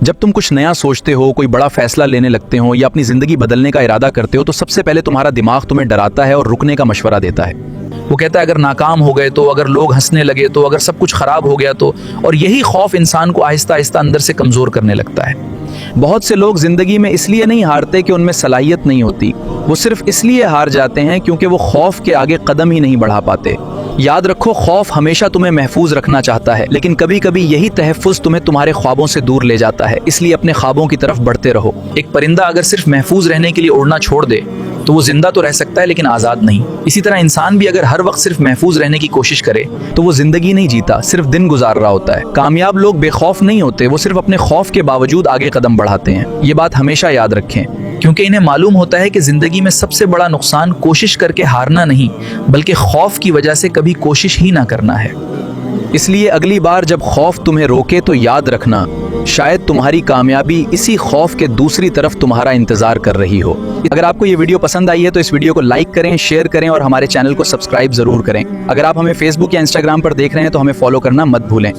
جب تم کچھ نیا سوچتے ہو، کوئی بڑا فیصلہ لینے لگتے ہو یا اپنی زندگی بدلنے کا ارادہ کرتے ہو تو سب سے پہلے تمہارا دماغ تمہیں ڈراتا ہے اور رکنے کا مشورہ دیتا ہے۔ وہ کہتا ہے اگر ناکام ہو گئے تو، اگر لوگ ہنسنے لگے تو، اگر سب کچھ خراب ہو گیا تو، اور یہی خوف انسان کو آہستہ آہستہ اندر سے کمزور کرنے لگتا ہے۔ بہت سے لوگ زندگی میں اس لیے نہیں ہارتے کہ ان میں صلاحیت نہیں ہوتی، وہ صرف اس لیے ہار جاتے ہیں کیونکہ وہ خوف کے آگے قدم ہی نہیں بڑھا پاتے۔ یاد رکھو، خوف ہمیشہ تمہیں محفوظ رکھنا چاہتا ہے، لیکن کبھی کبھی یہی تحفظ تمہیں تمہارے خوابوں سے دور لے جاتا ہے، اس لیے اپنے خوابوں کی طرف بڑھتے رہو۔ ایک پرندہ اگر صرف محفوظ رہنے کے لیے اڑنا چھوڑ دے تو وہ زندہ تو رہ سکتا ہے لیکن آزاد نہیں۔ اسی طرح انسان بھی اگر ہر وقت صرف محفوظ رہنے کی کوشش کرے تو وہ زندگی نہیں جیتا، صرف دن گزار رہا ہوتا ہے۔ کامیاب لوگ بے خوف نہیں ہوتے، وہ صرف اپنے خوف کے باوجود آگے قدم بڑھاتے ہیں۔ یہ بات ہمیشہ یاد رکھیں، کیونکہ انہیں معلوم ہوتا ہے کہ زندگی میں سب سے بڑا نقصان کوشش کر کے ہارنا نہیں، بلکہ خوف کی وجہ سے کبھی کوشش ہی نہ کرنا ہے۔ اس لیے اگلی بار جب خوف تمہیں روکے تو یاد رکھنا، شاید تمہاری کامیابی اسی خوف کے دوسری طرف تمہارا انتظار کر رہی ہو۔ اگر آپ کو یہ ویڈیو پسند آئی ہے تو اس ویڈیو کو لائک کریں، شیئر کریں اور ہمارے چینل کو سبسکرائب ضرور کریں۔ اگر آپ ہمیں فیس بک یا انسٹاگرام پر دیکھ رہے ہیں تو ہمیں فالو کرنا مت بھولیں۔